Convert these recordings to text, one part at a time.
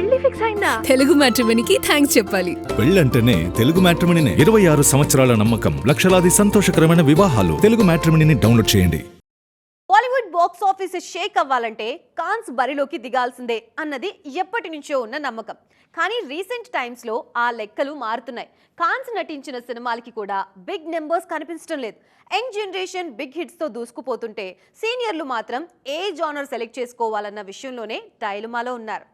పెళ్లి ఫిక్స్ అయిందా? తెలుగు మ్యాట్రిమోనీకి థ్యాంక్స్ చెప్పాలి. పెళ్ళంటేనే తెలుగు మ్యాట్రిమోనీనే. 26 సంవత్సరాల నమ్మకం, లక్షలాది సంతోషకరమైన వివాహాలు. తెలుగు మ్యాట్రిమోనీని డౌన్లోడ్ చేయండి. బాలీవుడ్ బాక్స్ ఆఫీస్ షేక్ అవ్వాలంటే కాన్స్ బరిలోకి దిగాల్సిందే అన్నది ఎప్పటి నుంచో ఉన్న నమ్మకం. కానీ రీసెంట్ టైమ్స్ లో ఆ లెక్కలు మారుతున్నాయి. కాన్స్ నటించిన సినిమాలకి కూడా బిగ్ నెంబర్స్ కనిపించడం లేదు. యంగ్ జనరేషన్ బిగ్ హిట్స్ తో దూసుకుపోతుంటే సీనియర్లు మాత్రం ఏ జానర్ సెలెక్ట్ చేసుకోవాలన్న విషయంలోనే డైలమాలో ఉన్నారు.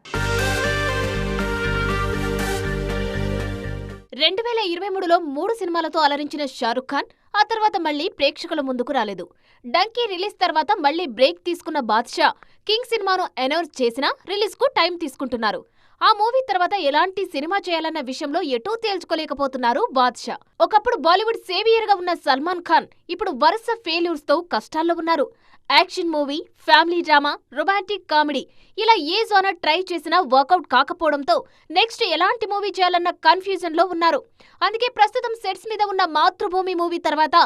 2023లో 3 సినిమాలతో అలరించిన షారుఖ్ ఖాన్ ఆ తర్వాత మళ్లీ ప్రేక్షకుల ముందుకు రాలేదు. డంకీ రిలీజ్ తర్వాత మళ్లీ బ్రేక్ తీసుకున్న బాద్షా కింగ్ సినిమాను అనౌన్స్ చేసినా రిలీజ్ కు టైం తీసుకుంటున్నారు. ఆ మూవీ తర్వాత ఎలాంటి సినిమా చేయాలన్న విషయంలో ఎటూ తేల్చుకోలేకపోతున్నారు బాద్షా. ఒకప్పుడు బాలీవుడ్ సేవియర్ గా ఉన్న సల్మాన్ ఖాన్ ఇప్పుడు వరుస ఫెయిల్యూర్స్ తో కష్టాల్లో ఉన్నారు. Action movie, family drama, romantic comedy ఇలా ఏ జోనర్ ట్రై చేసినా వర్కౌట్ కాకపోవడంతో నెక్స్ట్ ఎలాంటి మూవీ చేయాలన్న కన్ఫ్యూజన్ లో ఉన్నారు. అందుకే ప్రస్తుతం సెట్స్ మీద ఉన్న మాతృభూమి మూవీ తర్వాత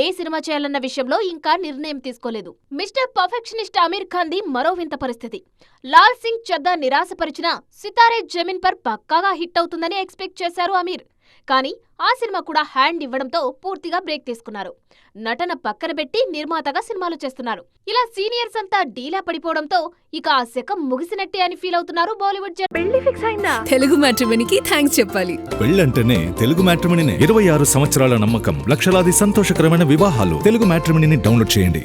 ఏ సినిమా చేయాలన్న విషయంలో ఇంకా నిర్ణయం తీసుకోలేదు. మిస్టర్ పర్ఫెక్షనిస్ట్ అమీర్ ఖాన్ ది మరో వింత పరిస్థితి. లాల్ సింగ్ చద్దా నిరాశపరిచిన సితారే జమీన్ పర్ పక్కాగా హిట్ అవుతుందని ఎక్స్పెక్ట్ చేశారు అమీర్. కానీ ఆ సినిమా కూడా హ్యాండ్ ఇవ్వడంతో పూర్తిగా బ్రేక్ తీసుకున్నారు. నటన పక్కన పెట్టి నిర్మాతగా సినిమాలు చేస్తున్నారు. ఇలా సీనియర్స్ అంతా డీలా పడిపోవడంతో ఇక ఆ శకం ముగిసినట్టే అని ఫీల్ అవుతున్నారు బాలీవుడ్ పెళ్లి ఫిక్స్ అయిందా? తెలుగు మ్యాట్రిమోనీకి థ్యాంక్స్ చెప్పాలి. పెళ్ళంటేనే తెలుగు మ్యాట్రిమోనీనే. 26 సంవత్సరాల నమ్మకం, లక్షలాది సంతోషకరమైన వివాహాలు. తెలుగు మ్యాట్రిమోనీని డౌన్లోడ్ చేయండి.